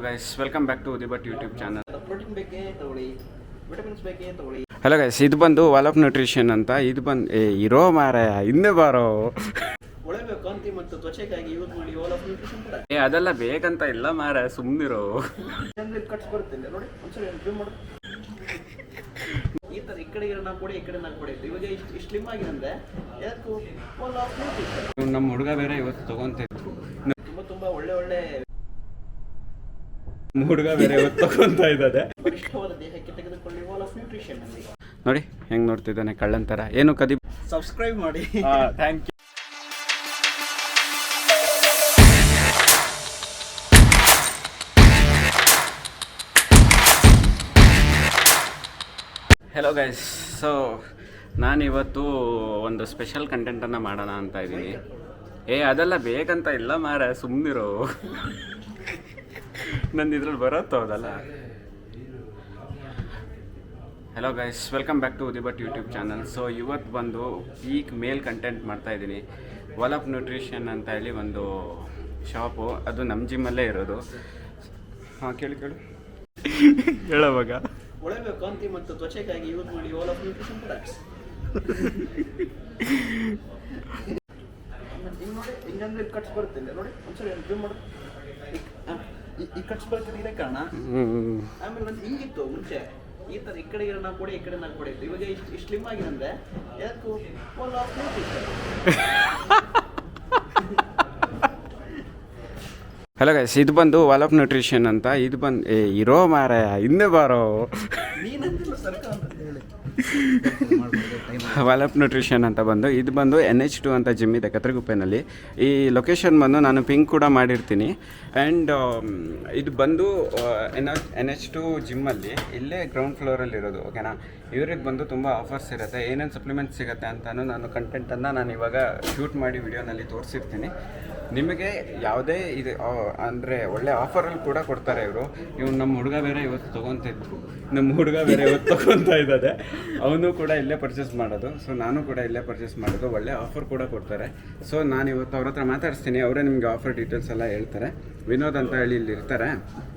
Guys welcome back to ಉದಿಬಟ್ YouTube channel. Protein ಬೇಕೇ ತಗೊಳ್ಳಿ, ವಿಟಮಿನ್ಸ್ ಬೇಕೇ ತಗೊಳ್ಳಿ. ಹಲೋ ಗೈಸ್, ಇದು ಬಂದು ವಾಲ್ ಆಫ್ ನ್ಯೂಟ್ರಿಷನ್ ಅಂತ. ಇದು ಬಂದು ಇರೋ ಮಾರಾಯ ಹಿಂದೆ ಬಾರೋ. ಒಳಗೆ ಕಾಂತಿ ಮತ್ತು ತ್ವಚೆಗಾಗಿ ಯೂಸ್ ಮಾಡಿ ವಾಲ್ ಆಫ್ ನ್ಯೂಟ್ರಿಷನ್ ಕೂಡ. ಅದೆಲ್ಲ ಬೇಕಂತ ಇಲ್ಲ ಮಾರಾಯ, ಸುಮ್ಮನಿರೋ. ಕಟ್ಸ್ ಬರುತ್ತೆ ನೋಡಿ, ಒಂದ್ಸರಿ ರಿವ್ಯೂ ಮಾಡು. ಈ ತರ ಈ ಕಡೆ ನಾಲ್ಕು ಕೊಡಿ, ಈ ಕಡೆ ನಾಲ್ಕು ಕೊಡಿ. ಇವಾಗ ಇಷ್ಟು ಸ್ಲಿಮ್ ಆಗಿರಂದ್ರೆ ಯಾಕೂ ವಾಲ್ ಆಫ್ ನ್ಯೂಟ್ರಿಷನ್. ನಮ್ಮ ಹುಡುಗ ಬೇರೆ ಇವತ್ತು ತಗೊಂತಿದ್ರು. ತುಂಬಾ ಒಳ್ಳೆ ಹುಡುಗ ಬೇರೆ ಇವತ್ತು ತಗೊಂತ ಇದ್ದಾರೆ. ಬಲಿಷ್ಠವಾದ ದೇಹಕ್ಕೆ ತೆಗೆದುಕೊಳ್ಳಿ ವಾಲ್ ಆಫ್ ನ್ಯೂಟ್ರಿಷನ್ ಅಲ್ಲಿ. ನೋಡಿ ಹೆಂಗ್ ನೋಡ್ತಿದ್ದಾನೆ ಕಳ್ಳಂತರ. ಏನು ಕದಿ ಸಬ್ಸ್ಕ್ರೈಬ್ ಮಾಡಿ. Thank you. Hello guys, so ನಾನಿವತ್ತು ಒಂದು ಸ್ಪೆಷಲ್ ಕಂಟೆಂಟನ್ನು ಮಾಡೋಣ ಅಂತ ಇದ್ದೀನಿ. ಅದೆಲ್ಲ ಬೇಕಂತ ಇಲ್ಲ ಮಾರ, ಸುಮ್ಮನಿರೋ. ನಂದು ಇದ್ರಲ್ಲಿ ಬರುತ್ತೋ ಅದಲ್ಲ. Hello guys, welcome back to ಉದಿಬಟ್ ಯೂಟ್ಯೂಬ್ ಚಾನಲ್. ಸೊ ಇವತ್ತು ಬಂದು ಈಗ ಮೇಲ್ ಕಂಟೆಂಟ್ ಮಾಡ್ತಾಯಿದ್ದೀನಿ. ವಾಲ್ ಆಫ್ ನ್ಯೂಟ್ರಿಷನ್ ಅಂತ ಹೇಳಿ ಒಂದು ಶಾಪು, ಅದು ನಮ್ಮ ಜಿಮ್ಮಲ್ಲೇ ಇರೋದು. ಹಾಂ ಕೇಳು ಹೇಳೋವಾಗ ಒಳಗೆ ಕಾಂತಿ ಮತ್ತು ತ್ವಚೆಗಾಗಿ ಯೂಸ್ ಮಾಡಿ ವಾಲ್ ಆಫ್ ನ್ಯೂಟ್ರಿಷನ್ ಪ್ರಾಡಕ್ಟ್ಸ್. ನೋಡಿ ಹಿಂಗಂದ್ರೆ ಕಟ್ಸ್ ಬರುತ್ತೆ ನೋಡಿ, ಒಂದ್ಸರಿ ರಿವ್ಯೂ ಮಾಡು. ಈ ಕಟ್ಸ್ ಬರ್ತದೆ ಇದೇ ಕಾರಣ. ಆಮೇಲೆ ಒಂದು ಹಿಂಗಿತ್ತು ಮುಂಚೆ, ಈ ತರ ಈ ಕಡೆ ನಾಲ್ಕು ಕೊಡಿ, ಈ ಕಡೆ ನಾಲ್ಕು ಕೊಡಿ. ಇವಾಗ ಇಷ್ಟು ಸ್ಲಿಮ್ ಆಗಿರಂದ್ರೆ ಯಾಕೂ wall of nutrition. Hello guys, ಇದು ಬಂದು ವಾಲ್ ಆಫ್ ನ್ಯೂಟ್ರಿಷನ್ ಅಂತ. ಇದು ಬಂದು ಇರೋ ಮಾರಾಯ ಹಿಂದೆ ಬಾರೋ. ವಾಲ್ ಆಫ್ ನ್ಯೂಟ್ರಿಷನ್ ಅಂತ ಬಂದು ಇದು ಬಂದು NH2 ಅಂತ ಜಿಮ್ ಇದೆ ಕತ್ರಗುಪ್ಪೆನಲ್ಲಿ. ಈ ಲೊಕೇಶನ್ ಬಂದು ನಾನು ಪಿಂಕ್ ಕೂಡ ಮಾಡಿರ್ತೀನಿ. ಆ್ಯಂಡ್ ಇದು ಬಂದು NH2 ಜಿಮ್ಮಲ್ಲಿ ಇಲ್ಲೇ ಗ್ರೌಂಡ್ ಫ್ಲೋರಲ್ಲಿ ಇರೋದು. ಓಕೆನಾ. ಇವ್ರಿಗೆ ಬಂದು ತುಂಬ ಆಫರ್ಸ್ ಇರುತ್ತೆ, ಏನೇನು ಸಪ್ಲಿಮೆಂಟ್ಸ್ ಸಿಗುತ್ತೆ ಅಂತಲೂ ನಾನು ಕಂಟೆಂಟನ್ನು ನಾನು ಇವಾಗ ಶೂಟ್ ಮಾಡಿ ವಿಡಿಯೋನಲ್ಲಿ ತೋರಿಸಿರ್ತೀನಿ. ನಿಮಗೆ ಯಾವುದೇ ಇದು ಅಂದರೆ ಒಳ್ಳೆ ಆಫರಲ್ಲಿ ಕೂಡ ಕೊಡ್ತಾರೆ ಇವರು. ನಮ್ಮ ಹುಡುಗ ಬೇರೆ ಇವತ್ತು ತೊಗೊತಾ ಇದ್ದಾರೆ. ಅವನು ಕೂಡ ಇಲ್ಲೇ ಪರ್ಚೇಸ್ ಮಾಡೋದು. ಸೊ ನಾನು ಕೂಡ ಇಲ್ಲೇ ಪರ್ಚೇಸ್ ಮಾಡೋದು. ಒಳ್ಳೆ ಆಫರ್ ಕೂಡ ಕೊಡ್ತಾರೆ. ಸೊ ನಾನು ಇವತ್ತು ಅವ್ರ ಹತ್ರ ಮಾತಾಡಿಸ್ತೀನಿ. ಅವರೇ ನಿಮಗೆ ಆಫರ್ ಡೀಟೇಲ್ಸ್ ಎಲ್ಲ ಹೇಳ್ತಾರೆ. ವಿನೋದ್ ಅಂತ ಹೇಳಿ ಇಲ್ಲಿ ಇರ್ತಾರೆ,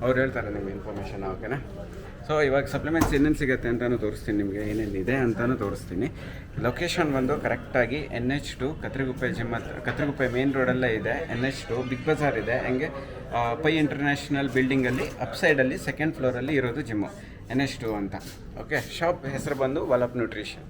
ಅವ್ರು ಹೇಳ್ತಾರೆ ನಿಮಗೆ ಇನ್ಫಾರ್ಮೇಷನ್. ಓಕೆನಾ. ಸೊ ಇವಾಗ ಸಪ್ಲಿಮೆಂಟ್ಸ್ ಏನೇನು ಸಿಗುತ್ತೆ ಅಂತಲೂ ತೋರಿಸ್ತೀನಿ, ನಿಮಗೆ ಏನೇನಿದೆ ಅಂತಲೂ ತೋರಿಸ್ತೀನಿ. ಲೊಕೇಶನ್ ಬಂದು ಕರೆಕ್ಟಾಗಿ NH2 ಕತ್ರಗುಪ್ಪೆ ಜಿಮ್ ಹತ್ರ, ಕತ್ರಗುಪ್ಪೆ ಮೇನ್ ರೋಡಲ್ಲೇ ಇದೆ. NH2 ಬಿಗ್ ಬಜಾರ್ ಇದೆ. ಹಂಗೆ ಪೈ ಇಂಟರ್ನ್ಯಾಷನಲ್ ಬಿಲ್ಡಿಂಗಲ್ಲಿ ಅಪ್ಸೈಡಲ್ಲಿ ಸೆಕೆಂಡ್ ಫ್ಲೋರಲ್ಲಿ ಇರೋದು ಜಿಮ್ಮು, NH2 ಅಂತ. ಓಕೆ. ಶಾಪ್ ಹೆಸರು ಬಂದು ವಾಲ್ ಆಫ್ ನ್ಯೂಟ್ರಿಷನ್.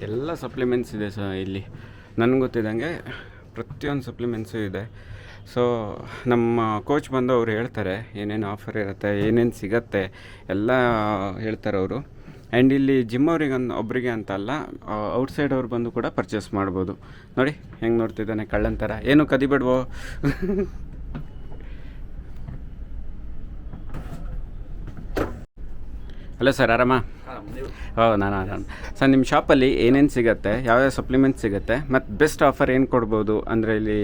ಎಲ್ಲ ಸಪ್ಲಿಮೆಂಟ್ಸ್ ಇದೆ ಇಲ್ಲಿ. ನನಗೆ ಗೊತ್ತಿದ್ದಂಗೆ ಪ್ರತಿಯೊಂದು ಸಪ್ಲಿಮೆಂಟ್ಸು ಇದೆ. ಸೊ ನಮ್ಮ ಕೋಚ್ ಬಂದು ಅವ್ರು ಹೇಳ್ತಾರೆ ಏನೇನು ಆಫರ್ ಇರುತ್ತೆ, ಏನೇನು ಸಿಗತ್ತೆ ಎಲ್ಲ ಹೇಳ್ತಾರೆ ಅವರು. ಆ್ಯಂಡ್ ಇಲ್ಲಿ ಜಿಮ್ ಅವ್ರಿಗೆ ಒಬ್ಬರಿಗೆ ಅಂತ ಅಲ್ಲ, ಔಟ್ಸೈಡ್ ಅವ್ರು ಬಂದು ಕೂಡ ಪರ್ಚೇಸ್ ಮಾಡ್ಬೋದು. ನೋಡಿ ಹೆಂಗೆ ನೋಡ್ತಿದ್ದಾನೆ ಕಳ್ಳಂತರ. ಏನು ಕದಿಬೇಡ್ವೋ. ಹಲೋ ಸರ್, ಆರಾಮ? ನಾನು ಆರಾಮ ಸರ್. ನಿಮ್ಮ ಶಾಪಲ್ಲಿ ಏನೇನು ಸಿಗುತ್ತೆ, ಯಾವ್ಯಾವ ಸಪ್ಲಿಮೆಂಟ್ ಸಿಗುತ್ತೆ, ಮತ್ತು ಬೆಸ್ಟ್ ಆಫರ್ ಏನು ಕೊಡ್ಬೋದು ಅಂದರೆ ಇಲ್ಲಿ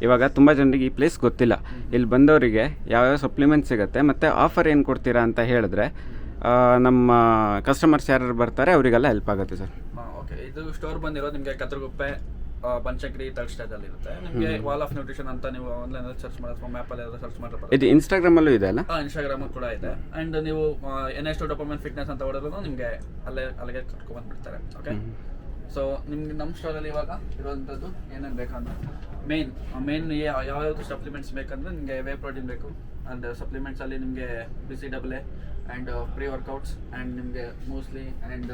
ಇವಾಗ ತುಂಬ ಜನರಿಗೆ ಈ ಪ್ಲೇಸ್ ಗೊತ್ತಿಲ್ಲ. ಇಲ್ಲಿ ಬಂದವರಿಗೆ ಯಾವ್ಯಾವ ಸಪ್ಲಿಮೆಂಟ್ ಸಿಗುತ್ತೆ ಮತ್ತು ಆಫರ್ ಏನು ಕೊಡ್ತೀರಾ ಅಂತ ಹೇಳಿದ್ರೆ ನಮ್ಮ ಕಸ್ಟಮರ್ಸ್ ಯಾರು ಬರ್ತಾರೆ ಅವರಿಗೆಲ್ಲ ಹೆಲ್ಪ್ ಆಗುತ್ತೆ ಸರ್. ಓಕೆ. ಇದು ಸ್ಟೋರ್ ಬಂದಿರೋದು ನಿಮಗೆ ಕತ್ರಗುಪ್ಪೆ ಬನಶಂಕರಿ ಥರ್ಡ್ ಸ್ಟೇಜಲ್ಲಿ ಇರುತ್ತೆ. ನಿಮಗೆ ವಾಲ್ ಆಫ್ ನ್ಯೂಟ್ರಿಷನ್ ಅಂತ ನೀವು ಆನ್ಲೈನ್ ಸರ್ಚ್ ಮಾಡಿದ್ರೆ, ಮ್ಯಾಪಲ್ಲಿ ಸರ್ಚ್ ಮಾಡಿದ್ರೆ ಇದು ಇನ್ಸ್ಟಾಗ್ರಾಮಲ್ಲೂ ಇದೆ ಅಲ್ಲ? ಇನ್ಸ್ಟಾಗ್ರಾಮ್ ಕೂಡ ಇದೆ. ಆ್ಯಂಡ್ ನೀವು NH2 ಡೋಪಮೈನ್ ಫಿಟ್ನೆಸ್ ಅಂತ ಹೊಡೆದ್ರು ನಿಮಗೆ ಅಲ್ಲಿಗೆ ಕರ್ಕೊಂಡ್ಬಂದ್ಬಿಡ್ತಾರೆ. ಓಕೆ. ಸೊ ನಿಮ್ಗೆ ನಮ್ಮ ಸ್ಟೋರಲ್ಲಿ ಇವಾಗ ಇರುವಂಥದ್ದು ಏನೇನು ಬೇಕಂದ್ರೆ ಮೇನ್ ಯಾವ್ಯಾವುದು ಸಪ್ಲಿಮೆಂಟ್ಸ್ ಬೇಕಂದ್ರೆ ನಿಮಗೆ ವೇ ಪ್ರೋಟೀನ್ ಬೇಕು. ಆ್ಯಂಡ್ ಸಪ್ಲಿಮೆಂಟ್ಸಲ್ಲಿ ನಿಮಗೆ BCAA and pre workouts and ನಿಮಗೆ ಮೋಸ್ಟ್ಲಿ ಆ್ಯಂಡ್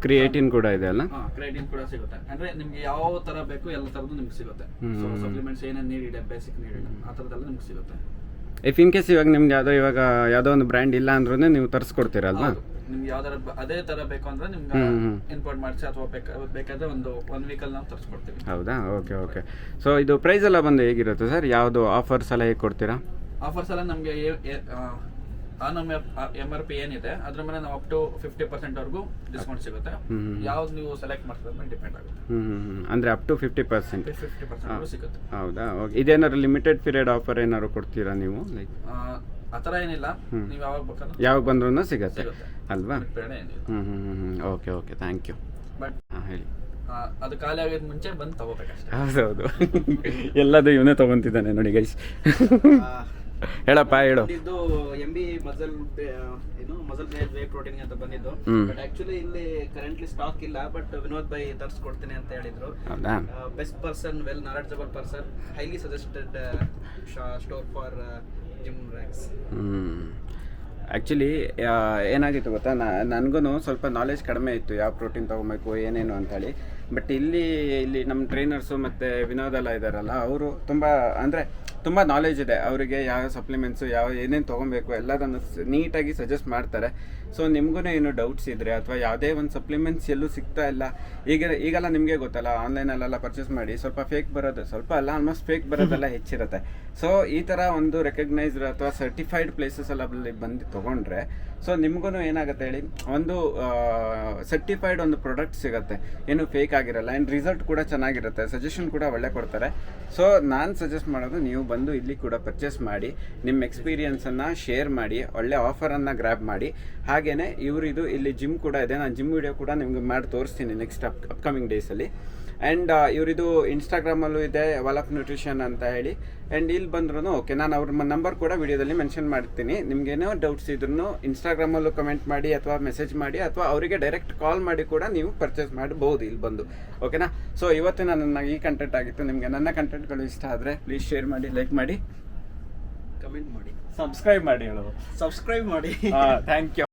ಕ್ರಿಯೇಟಿನ್ ಕೂಡ ಇದೆ ಅಲ್ಲ? ಕ್ರಿಯೇಟಿನ್ ಕೂಡ ಸಿಗುತ್ತೆ. ಅಂದ್ರೆ ನಿಮ್ಗೆ ಯಾವ ತರ ಬೇಕು ಎಲ್ಲ ತರದ್ದು ನಿಮ್ಗೆ ಸಿಗುತ್ತೆ. ಸೊ ಸಪ್ಲಿಮೆಂಟ್ಸ್ ಏನೇನು ನೀಡ್ ಇದೆ, ಬೇಸಿಕ್ ನೀಡ್ ಇದೆ, ಆ ಥರದ್ದೆಲ್ಲ ನಿಮ್ಗೆ ಸಿಗುತ್ತೆ. ಇಫ್ ಇನ್ ಕೇಸ್ ಇವಾಗ ನಿಮ್ಗೆ ಯಾವುದೋ ಒಂದು ಬ್ರ್ಯಾಂಡ್ ಇಲ್ಲ ಅಂದ್ರೂ ನೀವು ತರಿಸ್ಕೊಡ್ತೀರಲ್ವಾ? ನಿಮ್ಗೆ ಯಾವ್ದಾರ ಅದೇ ತರ ಬೇಕು ಅಂದ್ರೆ ನಿಮ್ಗೆ ಇಂಪೋರ್ಟ್ ಮಾಡಿಸಿ ಅಥವಾ ಬೇಕಾದ್ರೆ ಒನ್ ವೀಕಲ್ಲಿ ನಾವು ತರಿಸ್ಕೊಡ್ತೀವಿ. ಹೌದಾ? ಓಕೆ. ಸೊ ಇದು ಪ್ರೈಸ್ ಎಲ್ಲ ಬಂದು ಹೇಗಿರುತ್ತೆ ಸರ್? ಯಾವುದು ಆಫರ್ಸ್ ಎಲ್ಲ ಹೇಗೆ ಕೊಡ್ತೀರಾ? ಆಫರ್ಸ್ ಎಲ್ಲ ನಮಗೆ ನಮ್ಮ MRP ಏನಿದೆ ಅದ್ರ ಮೇಲೆ ನಾವು ಅಪ್ ಟು 50% ವರೆಗೂ ಡಿಸ್ಕೌಂಟ್ ಸಿಗುತ್ತೆ. ಯಾವ್ದು ನೀವು ಸೆಲೆಕ್ಟ್ ಮಾಡ್ತೀರ ಮೇಲೆ ಡಿಪೆಂಡ್ ಆಗುತ್ತೆ. ಅಂದರೆ ಅಪ್ ಟು 50% ಸಿಗುತ್ತೆ. ಹೌದಾ? ಓಕೆ. ಇದೇನಾದ್ರು ಲಿಮಿಟೆಡ್ ಪೀರಿಯಡ್ ಆಫರ್ ಏನಾದ್ರು ಕೊಡ್ತೀರಾ ನೀವು? ಲೈಕ್ ಆ ಥರ ಏನಿಲ್ಲ, ನೀವು ಯಾವಾಗ ಬೇಕಾದ್ರೂ ಯಾವಾಗ ಬಂದ್ರೂ ಸಿಗತ್ತೆ ಸಿಗುತ್ತೆ. ಅಲ್ವಾ? ಬೇಡ ಏನಿಲ್ಲ. Okay okay thank you. But ಹಾಂ ಹೇಳಿ. ಅದು ಖಾಲಿ ಆಗೋದ್ ಮುಂಚೆ ಬಂದು ತಗೋಬೇಕಷ್ಟೇ. ಹೌದೌದು ಎಲ್ಲದು ಇವನೇ ತೊಗೊತಿದ್ದಾನೆ ನೋಡಿ ಗೈಸ್. ಹೇಳಪ್ಪ ಹೇಳು. ಇದು MB ಮಸಲ್ ಏನು ಮಸಲ್ ವೇ ಪ್ರೋಟೀನ್ ಅಂತ ಬಂದಿದ್ದು. ಬಟ್ ಆಕ್ಚುಲಿ ಇಲ್ಲಿ ಕರೆಂಟ್ಲಿ ಸ್ಟಾಕ್ ಇಲ್ಲ, ಬಟ್ ವಿನೋದ್ ಭಾಯ್ ತರಿಸ್ಕೊಡ್ತೀನಿ ಅಂತ ಹೇಳಿದ್ರು. ಹೌದಾ? Best person, well knowledgeable person, highly suggested store for gym racks. Actually ಏನಾಗಿತ್ತು ಗೊತ್ತಾ, ನನಗೂ ಸ್ವಲ್ಪ ನಾಲೆಜ್ ಕಡಿಮೆ ಇತ್ತು ಯಾವ ಪ್ರೋಟೀನ್ ತೊಗೊಬೇಕು ಏನೇನು ಅಂತೇಳಿ. ಬಟ್ ಇಲ್ಲಿ ನಮ್ಮ ಟ್ರೈನರ್ಸು ಮತ್ತು ವಿನೋದ್ ಎಲ್ಲ ಇದ್ದಾರಲ್ಲ, ಅವರು ತುಂಬ ನಾಲೆಜ್ ಇದೆ ಅವರಿಗೆ. ಯಾವ ಸಪ್ಲಿಮೆಂಟ್ಸು ಏನೇನು ತೊಗೊಬೇಕು ಎಲ್ಲದನ್ನು ನೀಟಾಗಿ ಸಜೆಸ್ಟ್ ಮಾಡ್ತಾರೆ. ಸೊ ನಿಮಗೂ ಏನು ಡೌಟ್ಸ್ ಇದ್ದರೆ ಅಥವಾ ಯಾವುದೇ ಒಂದು ಸಪ್ಲಿಮೆಂಟ್ಸ್ ಎಲ್ಲೂ ಸಿಗ್ತಾ ಇಲ್ಲ, ಈಗೆಲ್ಲ ನಿಮಗೆ ಗೊತ್ತಲ್ಲ, ಆನ್ಲೈನಲ್ಲೆಲ್ಲ ಪರ್ಚೇಸ್ ಮಾಡಿ ಸ್ವಲ್ಪ ಫೇಕ್ ಬರೋದು, ಸ್ವಲ್ಪ ಅಲ್ಲ ಆಲ್ಮೋಸ್ಟ್ ಫೇಕ್ ಬರೋದೆಲ್ಲ ಹೆಚ್ಚಿರುತ್ತೆ. ಸೊ ಈ ಥರ ಒಂದು ರೆಕಗ್ನೈಸ್ಡ್ ಅಥವಾ ಸರ್ಟಿಫೈಡ್ ಪ್ಲೇಸಸ್ ಎಲ್ಲ ಬಂದು ತೊಗೊಂಡ್ರೆ ಸೊ ನಿಮಗೂ ಏನಾಗುತ್ತೆ ಹೇಳಿ, ಒಂದು ಸರ್ಟಿಫೈಡ್ ಒಂದು ಪ್ರಾಡಕ್ಟ್ ಸಿಗುತ್ತೆ, ಏನು ಫೇಕ್ ಆಗಿರಲ್ಲ, ಆ್ಯಂಡ್ ರಿಸಲ್ಟ್ ಕೂಡ ಚೆನ್ನಾಗಿರುತ್ತೆ, ಸಜೆಷನ್ ಕೂಡ ಒಳ್ಳೆ ಕೊಡ್ತಾರೆ. ಸೊ ನಾನು ಸಜೆಸ್ಟ್ ಮಾಡೋದು ನೀವು ಬಂದು ಇಲ್ಲಿ ಕೂಡ ಪರ್ಚೇಸ್ ಮಾಡಿ, ನಿಮ್ಮ ಎಕ್ಸ್ಪೀರಿಯನ್ಸನ್ನು ಶೇರ್ ಮಾಡಿ, ಒಳ್ಳೆ ಆಫರನ್ನು ಗ್ರ್ಯಾಬ್ ಮಾಡಿ. ಹಾಗೆಯೇ ಇವರಿದು ಇಲ್ಲಿ ಜಿಮ್ ಕೂಡ ಇದೆ, ನಾನು ಜಿಮ್ ವಿಡಿಯೋ ಕೂಡ ನಿಮ್ಗೆ ಮಾಡಿ ತೋರಿಸ್ತೀನಿ ನೆಕ್ಸ್ಟ್ ಅಪ್ಕಮಿಂಗ್ ಡೇಸಲ್ಲಿ. ಆ್ಯಂಡ್ ಇವರಿದು ಇನ್ಸ್ಟಾಗ್ರಾಮಲ್ಲೂ ಇದೆ, ವಾಲ್ ಆಫ್ ನ್ಯೂಟ್ರಿಷನ್ ಅಂತ ಹೇಳಿ. ಆ್ಯಂಡ್ ಇಲ್ಲಿ ಬಂದ್ರೂ ಓಕೆ, ನಾನು ಅವ್ರ ನಂಬರ್ ಕೂಡ ವಿಡಿಯೋದಲ್ಲಿ ಮೆನ್ಷನ್ ಮಾಡ್ತೀನಿ. ನಿಮ್ಗೇನೋ ಡೌಟ್ಸ್ ಇದ್ರೂ ಇನ್ಸ್ಟಾಗ್ರಾಮಲ್ಲೂ ಕಮೆಂಟ್ ಮಾಡಿ ಅಥವಾ ಮೆಸೇಜ್ ಮಾಡಿ ಅಥವಾ ಅವರಿಗೆ ಡೈರೆಕ್ಟ್ ಕಾಲ್ ಮಾಡಿ ಕೂಡ ನೀವು ಪರ್ಚೇಸ್ ಮಾಡಬಹುದು ಇಲ್ಲಿ ಬಂದು. ಓಕೆನಾ? ಸೊ ಇವತ್ತಿನ ನನ್ನ ಈ ಕಂಟೆಂಟ್ ಆಗಿತ್ತು. ನಿಮಗೆ ನನ್ನ ಕಂಟೆಂಟ್ಗಳು ಇಷ್ಟ ಆದರೆ ಪ್ಲೀಸ್ ಶೇರ್ ಮಾಡಿ, ಲೈಕ್ ಮಾಡಿ, ಕಮೆಂಟ್ ಮಾಡಿ, ಸಬ್ಸ್ಕ್ರೈಬ್ ಮಾಡಿ. ಹೇಳೋದು ಸಬ್ಸ್ಕ್ರೈಬ್ ಮಾಡಿ. Thank you.